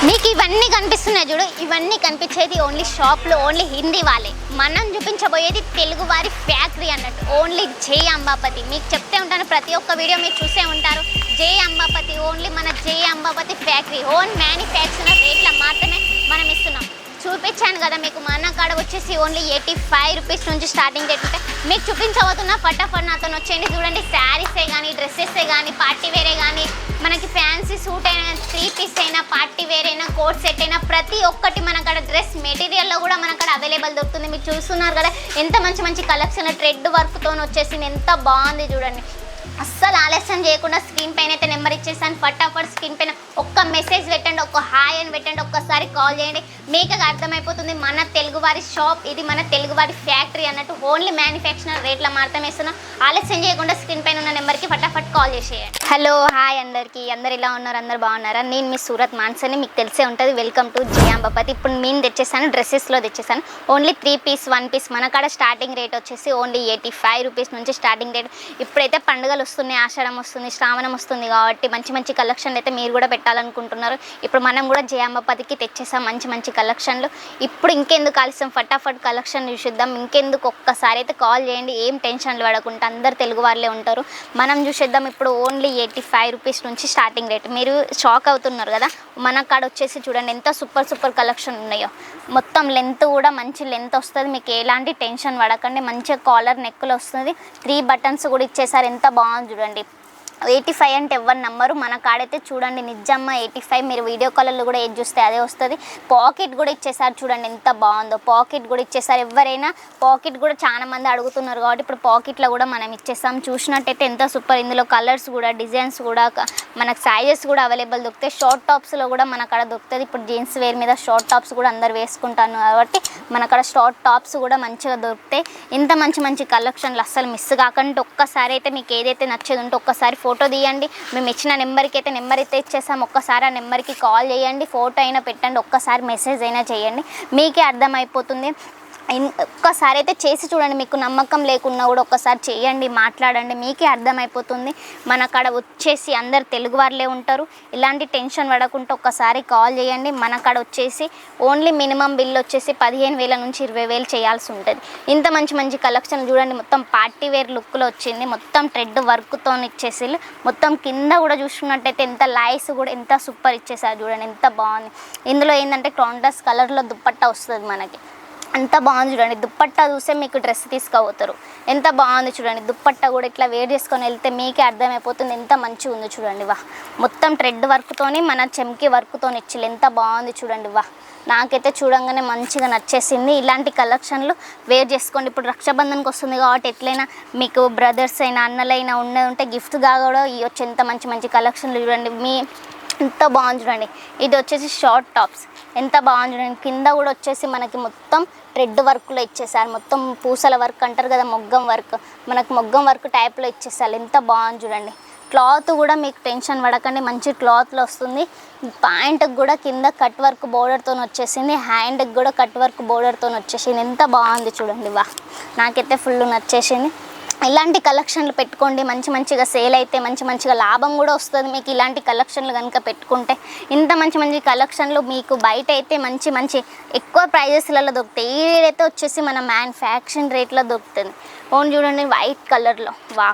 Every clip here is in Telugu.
మీకు ఇవన్నీ కనిపిస్తున్నాయి చూడు, ఇవన్నీ కనిపించేది ఓన్లీ షాప్లో ఓన్లీ హిందీ వాళ్ళే. మనం చూపించబోయేది తెలుగు వారి ఫ్యాక్టరీ అన్నట్టు, ఓన్లీ జై అంబాపతి. మీకు చెప్తే ఉంటాను, ప్రతి ఒక్క వీడియో మీరు చూసే ఉంటారు. జై అంబాపతి, ఓన్లీ మన జై అంబాపతి ఫ్యాక్టరీ ఓన్ మ్యానుఫ్యాక్చర్ రేట్ల మాత్రమే మనం ఇస్తున్నాం. చూపించాను కదా మీకు, మన కాడ వచ్చేసి ఓన్లీ 85 రూపీస్ నుంచి స్టార్టింగ్ రేట్ ఉంటాయి. మీకు చూపించబోతున్నా, ఫటాఫట్ నాతో వచ్చేయండి. చూడండి, శారీసే కానీ, డ్రెస్సెసే కానీ, పార్టీ వేరే కానీ, మనకి ఫ్యాన్సీ సూట్ అయినా, 3 పీస్ అయినా, పార్టీ వేర్ అయినా, కోట్ సెట్ అయినా, ప్రతి ఒక్కటి మన కాడ డ్రెస్ మెటీరియల్లో కూడా మన కాడ అవైలబుల్ దొరుకుతుంది. మీరు చూస్తున్నారు కదా ఎంత మంచి మంచి కలెక్షన్, థ్రెడ్ వర్క్తో వచ్చేసింది, ఎంత బాగుంది చూడండి. అస్సలు ఆలస్యం చేయకుండా స్క్రీన్ పైన అయితే నెంబర్ ఇచ్చేసాను. ఫటాఫట్ స్క్రీన్ పైన ఒక్క మెసేజ్ పెట్టండి, ఒక్క హాయ్ అని పెట్టండి, ఒక్కసారి కాల్ చేయండి. మీకు అర్థమైపోతుంది మన తెలుగువారి షాప్ ఇది, మన తెలుగువారి ఫ్యాక్టరీ అన్నట్టు. ఓన్లీ మ్యానుఫ్యాక్చర్ రేట్ల మాత్రమే ఇస్తున్నాం. ఆలస్యం చేయకుండా స్క్రీన్ పైన ఉన్న నెంబర్కి ఫటాఫట్ కాల్ చేసేయండి. హలో హాయ్ అందరికీ, అందరు ఇలా ఉన్నారు? అందరు బాగున్నారా? నేను మీ సూరత్ మాన్సని, మీకు తెలిసే ఉంటుంది. వెల్కమ్ టు జై అంబాపతి. ఇప్పుడు నేను తెచ్చేసాను, డ్రెస్సెస్లో తెచ్చేసాను. ఓన్లీ 3 పీస్ 1 పీస్ మన కాడ స్టార్టింగ్ రేట్ వచ్చేసి ఓన్లీ 85 రూపీస్ నుంచి స్టార్టింగ్ రేట్. ఇప్పుడైతే పండుగలు వస్తున్నాయి, ఆషాఢం వస్తుంది, శ్రావణం వస్తుంది కాబట్టి మంచి మంచి కలెక్షన్లు అయితే మీరు కూడా పెట్టాలనుకుంటున్నారు. ఇప్పుడు మనం కూడా జై అంబాపతికి తెచ్చేసాం మంచి మంచి కలెక్షన్లు. ఇప్పుడు ఇంకెందుకు ఆలస్యం, ఫటాఫట్ కలెక్షన్ చూసేద్దాం. ఇంకెందుకు, ఒక్కసారి అయితే కాల్ చేయండి, ఏం టెన్షన్లు పడకుండా. అందరు తెలుగు వాళ్ళే ఉంటారు. మనం చూసేద్దాం. ఇప్పుడు ఓన్లీ 85 రూపీస్ నుంచి స్టార్టింగ్ రేట్. మీరు షాక్ అవుతున్నారు కదా, మన కాడ వచ్చేసి చూడండి ఎంత సూపర్ సూపర్ కలెక్షన్ ఉన్నాయో. మొత్తం లెంత్ కూడా మంచి లెంత్ వస్తుంది, మీకు ఎలాంటి టెన్షన్ పడకండి. మంచిగా కాలర్ నెక్కులు వస్తుంది, 3 బటన్స్ కూడా ఇచ్చేసారు, ఎంత బాగుంది చూడండి. 85 అంటే ఎవరి నెంబరు, మన కాడైతే చూడండి నిజమ్మ 85. మీరు వీడియో కాల్లో కూడా ఏది చూస్తే అదే వస్తుంది. పాకెట్ కూడా ఇచ్చేసారు, చూడండి ఎంత బాగుందో. పాకెట్ కూడా ఇచ్చేసారు. ఎవరైనా పాకెట్ కూడా చాలా మంది అడుగుతున్నారు కాబట్టి ఇప్పుడు పాకెట్లో కూడా మనం ఇచ్చేసాం. చూసినట్టయితే ఎంత సూపర్. ఇందులో కలర్స్ కూడా, డిజైన్స్ కూడా, మనకు సైజెస్ కూడా అవైలబుల్ దొరుకుతాయి. షార్ట్ టాప్స్లో కూడా మన కాడ దొరుకుతుంది. ఇప్పుడు జీన్స్ వేర్ మీద షార్ట్ టాప్స్ కూడా అందరు వేసుకుంటాను కాబట్టి మన కాడ షార్ట్ టాప్స్ కూడా మంచిగా దొరుకుతాయి. ఇంత మంచి మంచి కలెక్షన్లు అస్సలు మిస్ కాకుండా ఒక్కసారి అయితే మీకు ఏదైతే నచ్చేది ఉంటే ఒక్కసారి ఫోటో తీయండి. మేము ఇచ్చిన నెంబర్కి అయితే నెంబర్ అయితే ఇచ్చేసాం. ఒక్కసారి ఆ నెంబర్కి కాల్ చేయండి, ఫోటో అయినా పెట్టండి, ఒక్కసారి మెసేజ్ అయినా చేయండి, మీకే అర్థమైపోతుంది. ఒక్కసారి అయితే చేసి చూడండి. మీకు నమ్మకం లేకున్నా కూడా ఒక్కసారి చేయండి, మాట్లాడండి, మీకే అర్థమైపోతుంది. మన కాడ వచ్చేసి అందరు తెలుగు వాళ్ళే ఉంటారు. ఇలాంటి టెన్షన్ పడకుండా ఒక్కసారి కాల్ చేయండి. మన కాడ వచ్చేసి ఓన్లీ మినిమం బిల్ వచ్చేసి 15,000 నుంచి 20,000 చేయాల్సి ఉంటుంది. ఇంత మంచి మంచి కలెక్షన్ చూడండి. మొత్తం పార్టీ వేర్ లుక్లో వచ్చింది, మొత్తం థ్రెడ్ వర్క్తో ఇచ్చేసి, మొత్తం కింద కూడా చూసుకున్నట్టయితే ఎంత లైస్ కూడా ఎంత సూపర్ ఇచ్చేసారు చూడండి, ఎంత బాగుంది. ఇందులో ఏంటంటే కాంట్రాస్ట్ కలర్లో దుప్పట్టా వస్తుంది మనకి, ఎంత బాగుంది చూడండి. దుప్పట్టా చూస్తే మీకు డ్రెస్ తీసుకోపోతారు, ఎంత బాగుంది చూడండి. దుప్పట్టా కూడా ఇట్లా వేర్ చేసుకొని వెళ్తే మీకే అర్థమైపోతుంది ఎంత మంచిగా ఉంది చూడండి. వా, మొత్తం థ్రెడ్ వర్క్తోని మన చెమ్కి వర్క్తో ఇచ్చి ఎంత బాగుంది చూడండి. వా, నాకైతే చూడంగానే మంచిగా నచ్చేసింది. ఇలాంటి కలెక్షన్లు వేర్ చేసుకోండి. ఇప్పుడు రక్షాబంధన్కి వస్తుంది కాబట్టి ఎట్లయినా మీకు బ్రదర్స్ అయినా అన్నలైనా ఉన్నది ఉంటే గిఫ్ట్గా కూడా ఇవ్వచ్చు. ఎంత మంచి మంచి కలెక్షన్లు చూడండి. ఎంత బాగుంది చూడండి. ఇది వచ్చేసి షార్ట్ టాప్స్, ఎంత బాగుంది చూడండి. కింద కూడా వచ్చేసి మనకి మొత్తం థ్రెడ్ వర్క్లో ఇచ్చేసారు. మొత్తం పూసల వర్క్ అంటారు కదా, మొగ్గం వర్క్, మనకు మొగ్గం వర్క్ టైప్లో ఇచ్చేసారు. ఎంత బాగుంది చూడండి. క్లాత్ కూడా మీకు టెన్షన్ పడకండి, మంచి క్లాత్లో వస్తుంది. ప్యాంట్కి కూడా కింద కట్ వర్క్ బోర్డర్తో వచ్చేసింది, హ్యాండ్కి కూడా కట్ వర్క్ బోర్డర్తో వచ్చేసింది. ఎంత బాగుంది చూడండి. వా, నాకైతే ఫుల్ నచ్చేసింది. ఇలాంటి కలెక్షన్లు పెట్టుకోండి, మంచి మంచిగా సేల్ అయితే మంచి మంచిగా లాభం కూడా వస్తుంది మీకు. ఇలాంటి కలెక్షన్లు కనుక పెట్టుకుంటే ఇంత మంచి మంచి కలెక్షన్లు మీకు బయట అయితే మంచి మంచి ఎక్కువ ప్రైజెస్లలో దొరుకుతాయి. ఈ రేట్ అయితే వచ్చేసి మన మ్యానుఫ్యాక్చరింగ్ రేట్లో దొరుకుతుంది. ఓన్ చూడండి వైట్ కలర్లో. వా,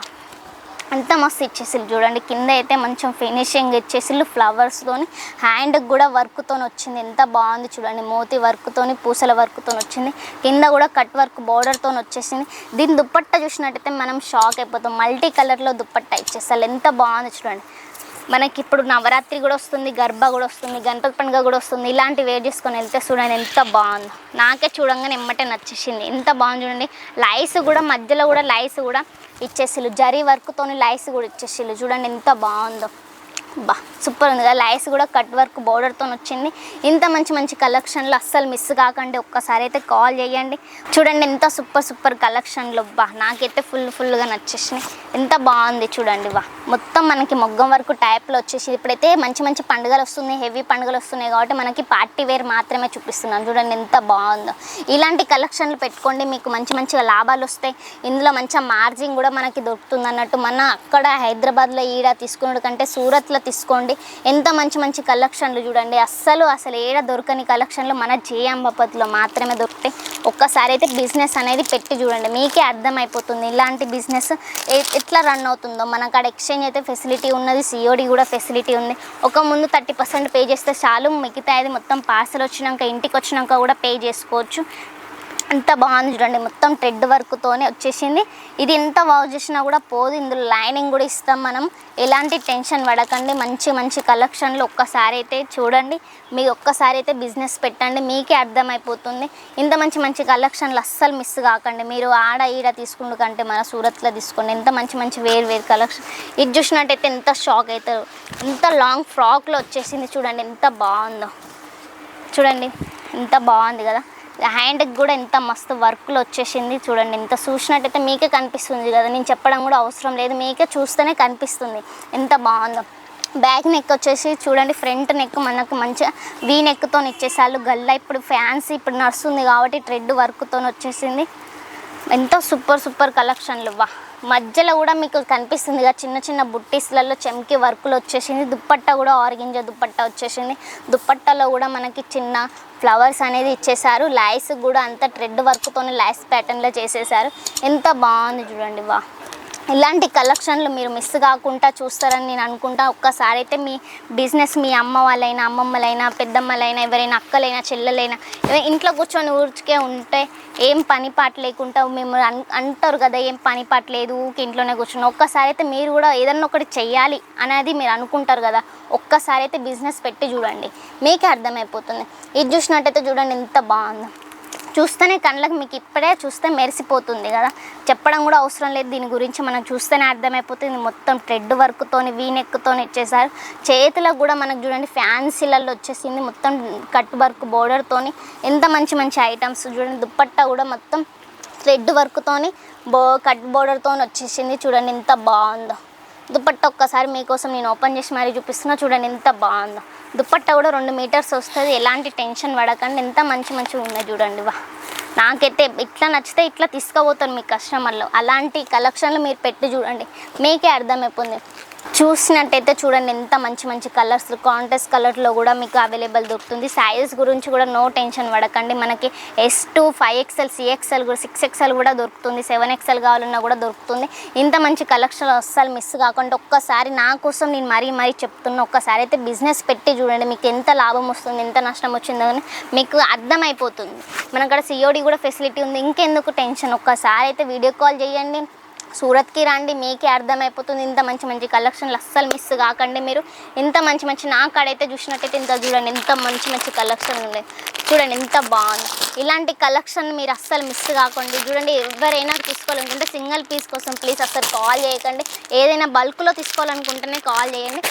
అంత మస్తు ఇచ్చేసిల్లు చూడండి. కింద అయితే మంచి ఫినిషింగ్ ఇచ్చేసిల్లు ఫ్లవర్స్తోని, హ్యాండ్కి కూడా వర్క్తో వచ్చింది, ఎంత బాగుంది చూడండి. మోతీ వర్క్తోని, పూసల వర్క్తో వచ్చింది. కింద కూడా కట్ వర్క్ బోర్డర్తో వచ్చేసింది. దీని దుప్పట్టా చూసినట్టయితే మనం షాక్ అయిపోతాం. మల్టీ కలర్లో దుప్పట్టా ఇచ్చేస్తారు, ఎంత బాగుంది చూడండి. మనకి ఇప్పుడు నవరాత్రి కూడా వస్తుంది, గర్భా కూడా వస్తుంది, గణపతి పండుగ కూడా వస్తుంది. ఇలాంటి వేర్ చేసుకొని వెళ్తే చూడండి ఎంత బాగుందో. నాకే చూడంగానే ఎమ్మటే నచ్చేసింది, ఎంత బాగుంది చూడండి. లైస్ కూడా మధ్యలో కూడా లైస్ కూడా ఇచ్చేసిల్లు, జరీ వర్క్తోని లైస్ కూడా ఇచ్చేసిల్లు చూడండి, ఎంత బాగుందో. బా, సూపర్ ఉంది కదా. లైస్ కూడా కట్ వర్క్ బోర్డర్తో వచ్చింది. ఇంత మంచి మంచి కలెక్షన్లు అస్సలు మిస్ కాకండి, ఒక్కసారి అయితే కాల్ చేయండి. చూడండి ఎంత సూపర్ సూపర్ కలెక్షన్లు. బా, నాకైతే ఫుల్గా నచ్చేసినాయి, ఎంత బాగుంది చూడండి. వా, మొత్తం మనకి మొగ్గం వర్క్ టైప్లో వచ్చేసి. ఇప్పుడైతే మంచి మంచి పండుగలు వస్తున్నాయి, హెవీ పండుగలు వస్తున్నాయి కాబట్టి మనకి పార్టీ వేర్ మాత్రమే చూపిస్తున్నాను. చూడండి ఎంత బాగుందో. ఇలాంటి కలెక్షన్లు పెట్టుకోండి, మీకు మంచి మంచిగా లాభాలు వస్తాయి. ఇందులో మంచిగా మార్జిన్ కూడా మనకి దొరుకుతుంది అన్నట్టు. మన అక్కడ హైదరాబాద్లో ఈడ తీసుకునే కంటే సూరత్లో తీసుకోండి. ఎంత మంచి మంచి కలెక్షన్లు చూడండి, అస్సలు ఏడ దొరకని కలెక్షన్లు మన జయాంబాపతిలో మాత్రమే దొరుకుతాయి. ఒక్కసారి అయితే బిజినెస్ అనేది పెట్టి చూడండి, మీకే అర్థమైపోతుంది ఇలాంటి బిజినెస్ ఎట్లా రన్ అవుతుందో. మన కాడ ఎక్స్చేంజ్ అయితే ఫెసిలిటీ ఉన్నది, సిఓడి కూడా ఫెసిలిటీ ఉంది. ఒక ముందు 30% పే చేస్తే చాలు, మిగతా అది మొత్తం పార్సల్ వచ్చినాక ఇంటికి వచ్చినాక కూడా పే చేసుకోవచ్చు. అంత బాగుంది చూడండి, మొత్తం థ్రెడ్ వర్క్తోనే వచ్చేసింది. ఇది ఎంత వాష్ చేసినా కూడా పోదు. ఇందులో లైనింగ్ కూడా ఇస్తాం మనం, ఎలాంటి టెన్షన్ పడకండి. మంచి మంచి కలెక్షన్లు ఒక్కసారి అయితే చూడండి, మీరు ఒక్కసారి అయితే బిజినెస్ పెట్టండి, మీకే అర్థమైపోతుంది. ఇంత మంచి మంచి కలెక్షన్లు అస్సలు మిస్ కాకండి. మీరు ఆడ ఈడ తీసుకుంటు కంటే మన సూరత్లో తీసుకోండి, ఎంత మంచి మంచి వేరు కలెక్షన్. ఇది చూసినట్టయితే ఎంత షాక్ అవుతారు, ఎంత లాంగ్ ఫ్రాక్లో వచ్చేసింది చూడండి, ఎంత బాగుందో చూడండి, ఎంత బాగుంది కదా. హ్యాండ్కి కూడా ఎంత మస్తు వర్క్లో వచ్చేసింది చూడండి. ఇంత చూసినట్టయితే మీకే కనిపిస్తుంది కదా, నేను చెప్పడం కూడా అవసరం లేదు, మీకే చూస్తేనే కనిపిస్తుంది ఎంత బాగుందో. బ్యాక్ నెక్ వచ్చేసి చూడండి, ఫ్రంట్ నెక్ మనకు మంచిగా వీ నెక్తో ఇచ్చేసారు. గల్లా ఇప్పుడు ఫ్యాన్సీ ఇప్పుడు నడుస్తుంది కాబట్టి థ్రెడ్ వర్క్తో వచ్చేసింది. ఎంతో సూపర్ కలెక్షన్లు. మధ్యలో కూడా మీకు కనిపిస్తుంది కదా చిన్న చిన్న బుట్టీస్లలో చెమ్కి వర్కులు వచ్చేసింది. దుప్పట్ట కూడా ఆర్గెంజా దుప్పట్ట వచ్చేసింది. దుప్పట్టలో కూడా మనకి చిన్న ఫ్లవర్స్ అనేది ఇచ్చేసారు. లైస్ కూడా అంతా థ్రెడ్ వర్క్తోనే లైస్ ప్యాటర్న్లో చేసేసారు. ఎంత బాగుంది చూడండి. ఇలాంటి కలెక్షన్లు మీరు మిస్ కాకుండా చూస్తారని నేను అనుకుంటా. ఒక్కసారి అయితే మీ బిజినెస్ మీ అమ్మ వాళ్ళైనా, అమ్మమ్మలైనా, పెద్దమ్మలైనా, ఎవరైనా అక్కలైనా, చెల్లెలైనా ఇంట్లో కూర్చొని ఊరికే ఉంటే ఏం పని పాట లేకుండా మేము అంటారు కదా, ఏం పని పాట లేదు ఊరికి ఇంట్లోనే కూర్చుని, ఒక్కసారి అయితే మీరు కూడా ఏదన్నా ఒకటి చెయ్యాలి అనేది మీరు అనుకుంటారు కదా, ఒక్కసారి అయితే బిజినెస్ పెట్టి చూడండి, మీకే అర్థమైపోతుంది. ఇది చూసినట్టయితే చూడండి ఎంత బాగుందో, చూస్తేనే కళ్ళకి మీకు ఇప్పుడే చూస్తే మెరిసిపోతుంది కదా, చెప్పడం కూడా అవసరం లేదు దీని గురించి, మనం చూస్తేనే అర్థమైపోతుంది. మొత్తం థ్రెడ్ వర్క్తోని వీనెక్తోని ఇచ్చేసారు. చేతులకు కూడా మనకు చూడండి ఫ్యాన్సీలలో వచ్చేసింది, మొత్తం కట్ వర్క్ బోర్డర్తోని ఎంత మంచి మంచి ఐటమ్స్ చూడండి. దుప్పట్టా కూడా మొత్తం థ్రెడ్ వర్క్తోని కట్ బోర్డర్తో వచ్చేసింది చూడండి ఎంత బాగుందో. దుప్పట్టా ఒక్కసారి మీకోసం నేను ఓపెన్ చేసి మరీ చూపిస్తున్నా చూడండి ఎంత బాగుందో. దుప్పట్టా కూడా 2 మీటర్స్ వస్తుంది, ఎలాంటి టెన్షన్ పడకండి. ఎంత మంచిగా ఉన్నాయి చూడండి. నాకైతే ఇట్లా నచ్చితే ఇట్లా తీసుకుపోతాను మీ కస్టమర్లు. అలాంటి కలెక్షన్లు మీరు పెట్టి చూడండి, మీకే అర్థమైపోతుంది. చూసినట్టయితే చూడండి ఎంత మంచి మంచి కలర్స్, కాంట్రాస్ట్ కలర్లో కూడా మీకు అవైలబుల్ దొరుకుతుంది. సైజ్ గురించి కూడా నో టెన్షన్ పడకండి. మనకి S2, 5XL, CXL కూడా 6XL కూడా దొరుకుతుంది, 7XL కావాలన్నా కూడా దొరుకుతుంది. ఇంత మంచి కలెక్షన్ అస్సలు మిస్ కాకుండా ఒక్కసారి నా కోసం నేను మరీ చెప్తున్నా, ఒక్కసారి అయితే బిజినెస్ పెట్టి చూడండి, మీకు ఎంత లాభం వస్తుంది, ఎంత నష్టం వచ్చిందో అని మీకు అర్థమైపోతుంది. మన కాడ COD కూడా ఫెసిలిటీ ఉంది, ఇంకెందుకు టెన్షన్. ఒక్కసారి అయితే వీడియో కాల్ చేయండి, సూరత్కి రండి, మీకే అర్థమైపోతుంది. ఇంత మంచి మంచి కలెక్షన్లు అస్సలు మిస్ కాకండి మీరు. ఇంత మంచి మంచి నా కాడైతే చూసినట్టయితే ఇంత చూడండి ఎంత మంచి మంచి కలెక్షన్లు ఉన్నాయి చూడండి ఎంత బాగుంది. ఇలాంటి కలెక్షన్ మీరు అస్సలు మిస్ కాకండి. చూడండి ఎవరైనా తీసుకోవాలనుకుంటే సింగిల్ పీస్ కోసం ప్లీజ్ అస్సలు కాల్ చేయకండి, ఏదైనా బల్క్లో తీసుకోవాలనుకుంటేనే కాల్ చేయండి.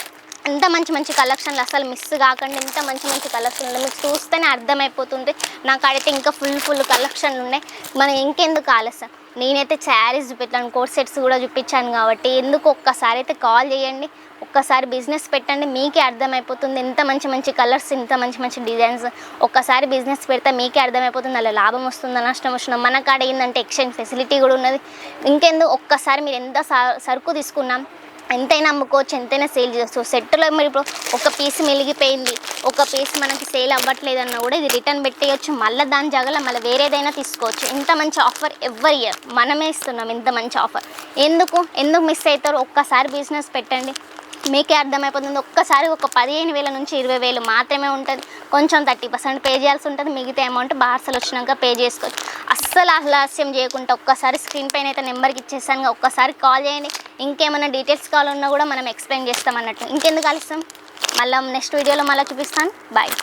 ఇంత మంచి మంచి కలెక్షన్లు అసలు మిస్ కాకండి. ఇంత మంచి మంచి కలెక్షన్లు మీకు చూస్తేనే అర్థమైపోతుంది. నా కాడైతే ఇంకా ఫుల్ కలెక్షన్లు ఉన్నాయి. మనం ఇంకెందుకు ఆలస్యం, నేనైతే శారీస్ చూపించాను, కోట్ సెట్స్ కూడా చూపించాను కాబట్టి ఎందుకు ఒక్కసారి అయితే కాల్ చేయండి, ఒక్కసారి బిజినెస్ పెట్టండి, మీకే అర్థమైపోతుంది. ఎంత మంచి మంచి కలర్స్, ఇంత మంచి మంచి డిజైన్స్. ఒక్కసారి బిజినెస్ పెడితే మీకే అర్థమైపోతుంది అలా లాభం వస్తుందా నష్టం వస్తుందా. మన కాడ ఏంటంటే ఎక్స్చేంజ్ ఫెసిలిటీ కూడా ఉన్నది. ఇంకెందుకు ఒక్కసారి మీరు ఎంత సరుకు తీసుకున్నాం ఎంతైనా అమ్ముకోవచ్చు, ఎంతైనా సేల్ చేసుకోవచ్చు. సెట్లో మరి ఇప్పుడు ఒక పీస్ మెలిగిపోయింది, ఒక పీస్ మనకి సేల్ అవ్వట్లేదన్నా కూడా ఇది రిటర్న్ పెట్టేయచ్చు, మళ్ళీ దాని జాగాలో మళ్ళీ వేరేదైనా తీసుకోవచ్చు. ఇంత మంచి ఆఫర్ ఎవ్రీ ఇయర్ మనమే ఇస్తున్నాం. ఇంత మంచి ఆఫర్ ఎందుకు మిస్ అవుతారు. ఒక్కసారి బిజినెస్ పెట్టండి, మీకే అర్థమైపోతుంది. ఒక్కసారి ఒక 15,000 నుంచి 20,000 మాత్రమే ఉంటుంది. కొంచెం 30% పే చేయాల్సి ఉంటుంది, మిగతా అమౌంట్ పార్సల్ వచ్చినాక పే చేసుకోవచ్చు. అస్సలు ఆలస్యం చేయకుండా ఒక్కసారి స్క్రీన్ పైన అయితే నెంబర్కి ఇచ్చేసాను, ఒక్కసారి కాల్ చేయండి. ఇంకేమైనా డీటెయిల్స్ కావాలన్నా కూడా మనం ఎక్స్ప్లెయిన్ చేస్తాం అన్నట్టు. ఇంకెందుకు ఆలస్యం, మళ్ళీ నెక్స్ట్ వీడియోలో మళ్ళీ చూపిస్తాను. బాయ్.